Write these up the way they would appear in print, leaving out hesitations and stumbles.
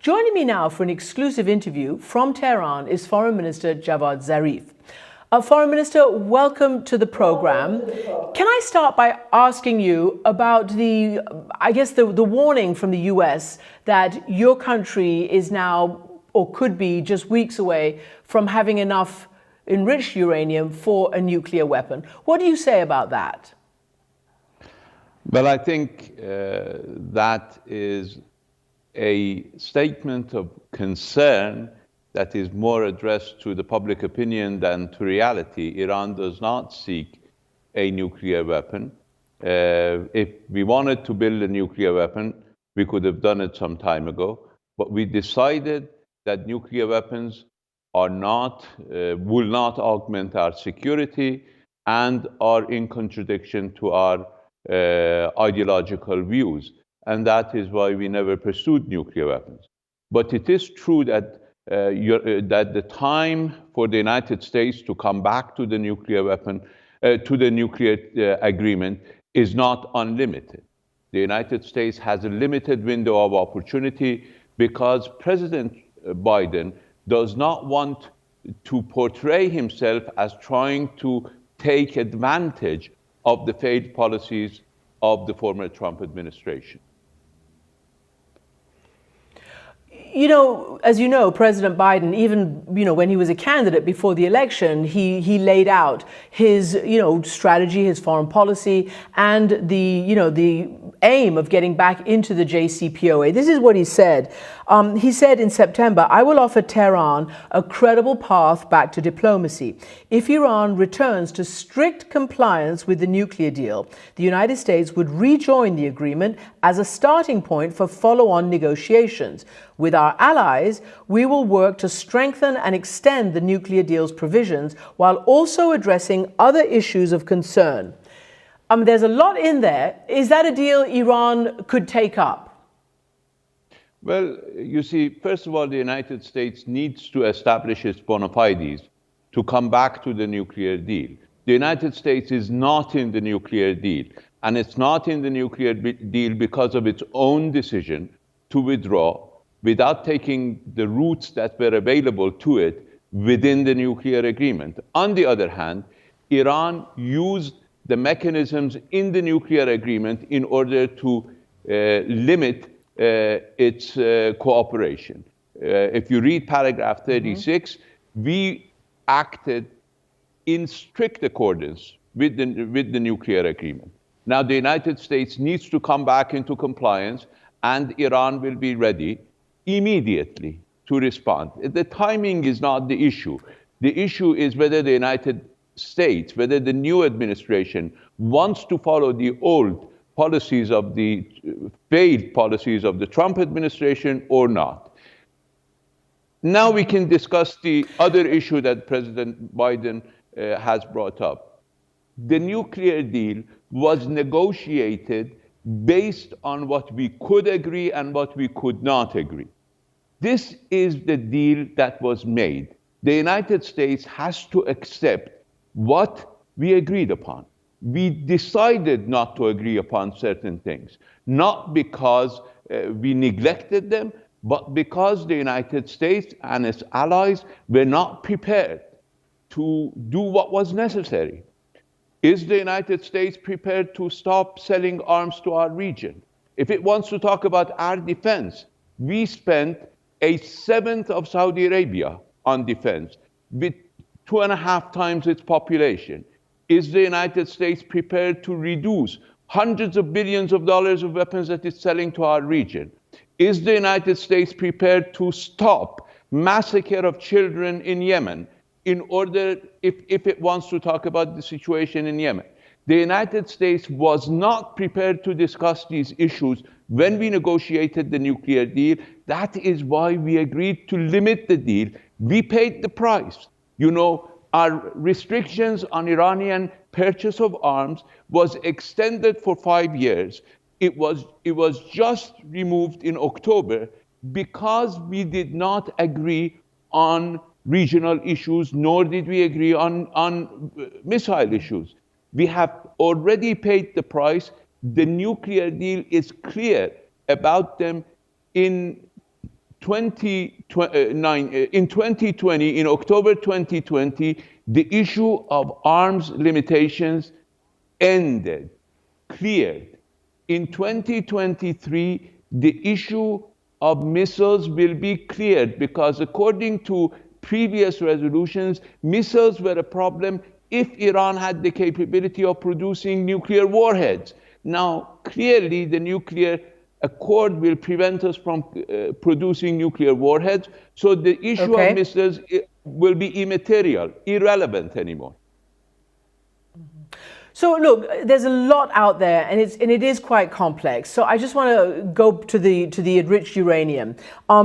Joining me now for an exclusive interview from Tehran is Foreign Minister Javad Zarif. Foreign Minister, welcome to the program. Can I start by asking you about the warning from the US that your country is now, or could be, just weeks away from having enough enriched uranium for a nuclear weapon? What do you say about that? Well, I think that is a statement of concern that is more addressed to the public opinion than to reality. Iran does not seek a nuclear weapon. If we wanted to build a nuclear weapon, we could have done it some time ago. But we decided that nuclear weapons will not augment our security and are in contradiction to our ideological views. And that is why we never pursued nuclear weapons. But it is true that that the time for the United States to come back to the nuclear weapon, to the nuclear agreement, is not unlimited. The United States has a limited window of opportunity because President Biden does not want to portray himself as trying to take advantage of the failed policies of the former Trump administration. As you know, President Biden, even, when he was a candidate before the election, he laid out his, strategy, his foreign policy, and the aim of getting back into the JCPOA. This is what he said. He said in September, "I will offer Tehran a credible path back to diplomacy. If Iran returns to strict compliance with the nuclear deal, the United States would rejoin the agreement as a starting point for follow-on negotiations. With our allies, we will work to strengthen and extend the nuclear deal's provisions while also addressing other issues of concern." There's a lot in there. Is that a deal Iran could take up? Well, you see, first of all, the United States needs to establish its bona fides to come back to the nuclear deal. The United States is not in the nuclear deal, and it's not in the nuclear deal because of its own decision to withdraw without taking the routes that were available to it within the nuclear agreement. On the other hand, Iran used the mechanisms in the nuclear agreement in order to limit its cooperation. If you read paragraph 36, we acted in strict accordance with the nuclear agreement. Now, the United States needs to come back into compliance, and Iran will be ready immediately to respond. The timing is not the issue. The issue is whether the United States, whether the new administration wants to follow the old policies of the failed policies of the Trump administration or not. Now we can discuss the other issue that President Biden has brought up. The nuclear deal was negotiated based on what we could agree and what we could not agree. This is the deal that was made. The United States has to accept what we agreed upon. We decided not to agree upon certain things, not because we neglected them, but because the United States and its allies were not prepared to do what was necessary. Is the United States prepared to stop selling arms to our region? If it wants to talk about our defense, we spent a seventh of Saudi Arabia on defense with 2.5 times its population. Is the United States prepared to reduce hundreds of billions of dollars of weapons that it's selling to our region? Is the United States prepared to stop massacre of children in Yemen in order, if it wants to talk about the situation in Yemen? The United States was not prepared to discuss these issues when we negotiated the nuclear deal. That is why we agreed to limit the deal. We paid the price. Our restrictions on Iranian purchase of arms was extended for 5 years. It was just removed in October because we did not agree on regional issues, nor did we agree on missile issues. We have already paid the price. The nuclear deal is clear about them in in 2020, in October 2020, the issue of arms limitations ended, cleared. In 2023, the issue of missiles will be cleared because according to previous resolutions, missiles were a problem if Iran had the capability of producing nuclear warheads. Now, clearly, the nuclear accord will prevent us from producing nuclear warheads, so the issue of missiles will be immaterial, irrelevant anymore. So look, there's a lot out there, and it is quite complex. So I just want to go to the enriched uranium,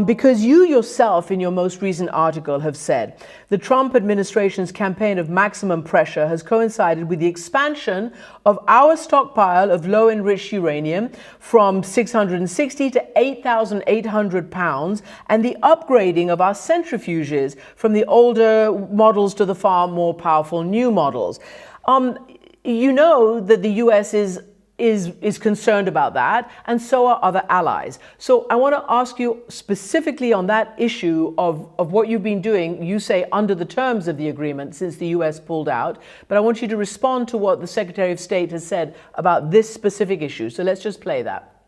because you yourself, in your most recent article, have said the Trump administration's campaign of maximum pressure has coincided with the expansion of our stockpile of low enriched uranium from 660 to 8,800 pounds, and the upgrading of our centrifuges from the older models to the far more powerful new models. You know that the US is concerned about that, and so are other allies. So I want to ask you specifically on that issue of what you've been doing, you say under the terms of the agreement since the US pulled out, but I want you to respond to what the Secretary of State has said about this specific issue. So let's just play that.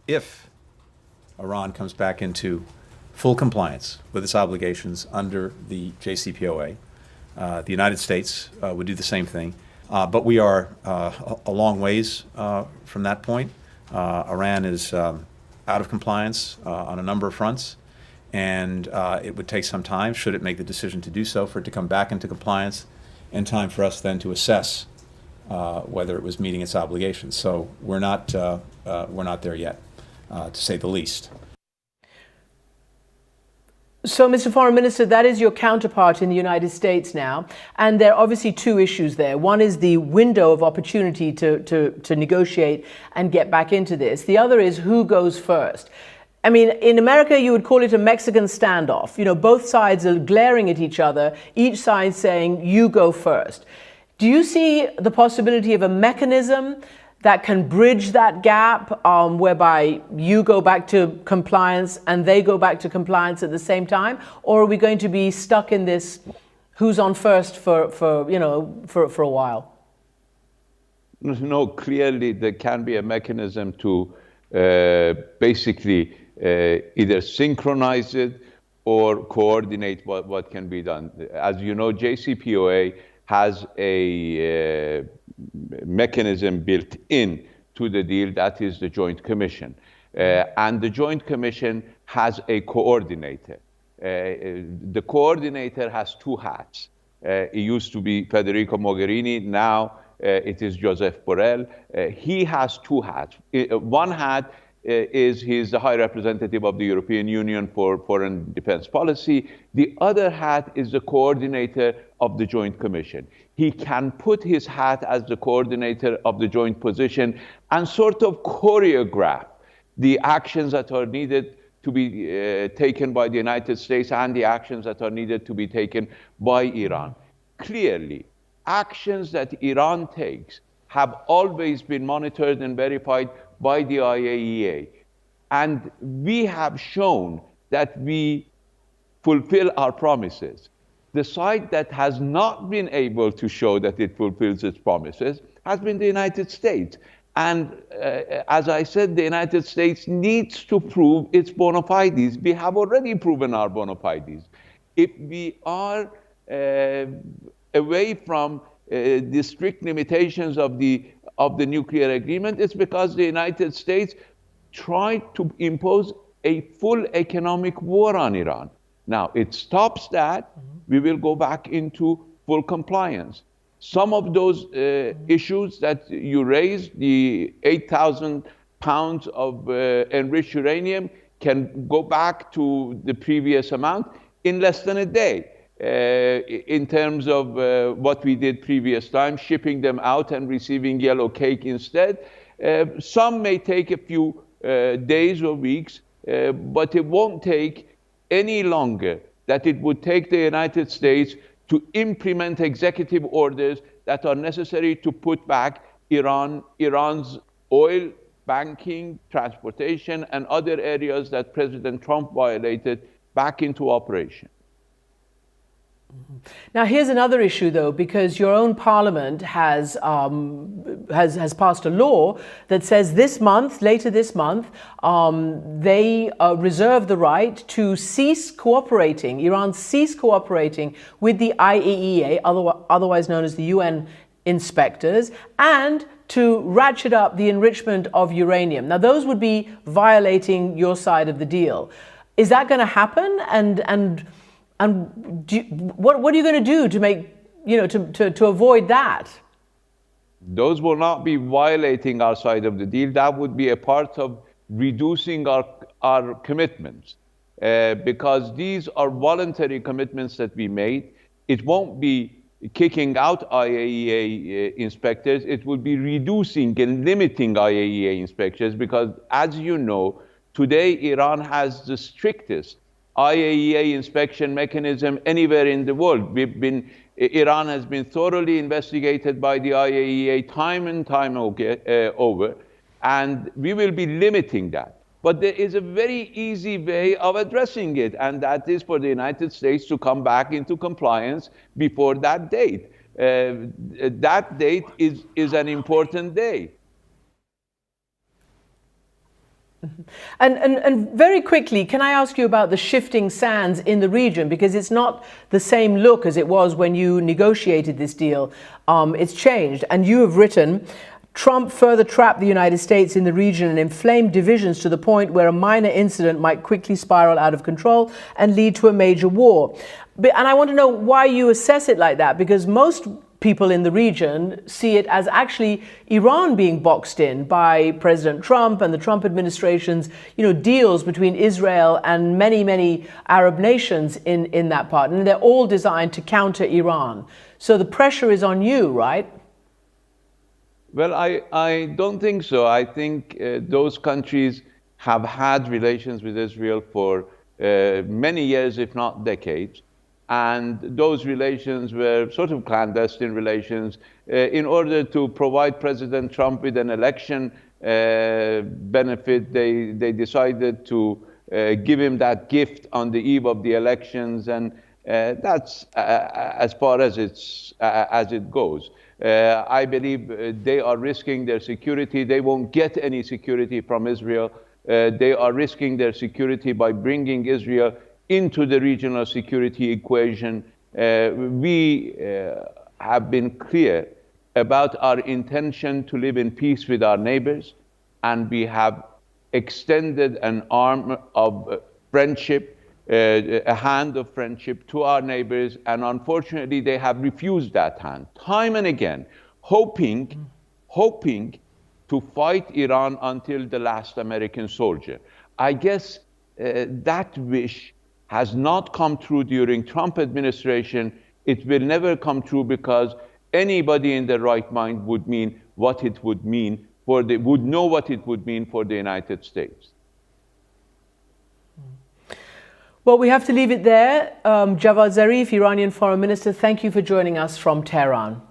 If Iran comes back into full compliance with its obligations under the JCPOA, the United States would do the same thing. But we are a long ways from that point. Iran is out of compliance on a number of fronts, and it would take some time, should it make the decision to do so, for it to come back into compliance, and time for us then to assess whether it was meeting its obligations. So we're not there yet, to say the least. So, Mr. Foreign Minister, that is your counterpart in the United States now. And there are obviously two issues there. One is the window of opportunity to negotiate and get back into this. The other is who goes first. I mean, in America, you would call it a Mexican standoff. You know, both sides are glaring at each other, each side saying, you go first. Do you see the possibility of a mechanism that can bridge that gap, whereby you go back to compliance and they go back to compliance at the same time? Or are we going to be stuck in this who's on first for a while? No, clearly there can be a mechanism to basically either synchronize it or coordinate what can be done. As you know, JCPOA has a mechanism built in to the deal, that is the Joint Commission. And the Joint Commission has a coordinator. The coordinator has two hats. It used to be Federico Mogherini, now it is Josep Borrell. He has two hats. One hat is he's the High Representative of the European Union for Foreign Defense Policy. The other hat is the coordinator of the Joint Commission. He can put his hat as the coordinator of the joint position and sort of choreograph the actions that are needed to be taken by the United States and the actions that are needed to be taken by Iran. Clearly, actions that Iran takes have always been monitored and verified by the IAEA. And we have shown that we fulfill our promises. The side that has not been able to show that it fulfills its promises has been the United States. And as I said, the United States needs to prove its bona fides. We have already proven our bona fides. If we are away from the strict limitations of the nuclear agreement, it's because the United States tried to impose a full economic war on Iran. Now, it stops that, we will go back into full compliance. Some of those issues that you raised, the 8,000 pounds of enriched uranium, can go back to the previous amount in less than a day. In terms of what we did previous time, shipping them out and receiving yellow cake instead. Some may take a few days or weeks, but it won't take any longer that it would take the United States to implement executive orders that are necessary to put back Iran's oil banking, transportation, and other areas that President Trump violated back into operation. Now, here's another issue, though, because your own parliament has passed a law that says later this month, they reserve the right to Iran cease cooperating with the IAEA, otherwise known as the UN inspectors, and to ratchet up the enrichment of uranium. Now, those would be violating your side of the deal. Is that going to happen? And what are you going to do to make, to avoid that? Those will not be violating our side of the deal. That would be a part of reducing our commitments, because these are voluntary commitments that we made. It won't be kicking out IAEA inspectors. It will be reducing and limiting IAEA inspectors, because as you know, today Iran has the strictest IAEA inspection mechanism anywhere in the world. Iran has been thoroughly investigated by the IAEA time and time over, and we will be limiting that. But there is a very easy way of addressing it, and that is for the United States to come back into compliance before that date. That date is an important day. And very quickly, can I ask you about the shifting sands in the region? Because it's not the same look as it was when you negotiated this deal. It's changed. And you have written, Trump further trapped the United States in the region and inflamed divisions to the point where a minor incident might quickly spiral out of control and lead to a major war. And I want to know why you assess it like that, because most people in the region see it as actually Iran being boxed in by President Trump and the Trump administration's, deals between Israel and many, many Arab nations in that part. And they're all designed to counter Iran. So the pressure is on you, right? Well, I don't think so. I think those countries have had relations with Israel for many years, if not decades. And those relations were sort of clandestine relations. In order to provide President Trump with an election benefit, they decided to give him that gift on the eve of the elections, and that's as far as it goes. I believe they are risking their security. They won't get any security from Israel. They are risking their security by bringing Israel into the regional security equation. We have been clear about our intention to live in peace with our neighbors, and we have extended an arm of friendship, a hand of friendship to our neighbors, and unfortunately they have refused that hand time and again, hoping to fight Iran until the last American soldier. I guess that wish has not come true during Trump administration. It will never come true, because anybody in their right mind would know what it would mean for the United States. Well, we have to leave it there. Javad Zarif, Iranian Foreign Minister, thank you for joining us from Tehran.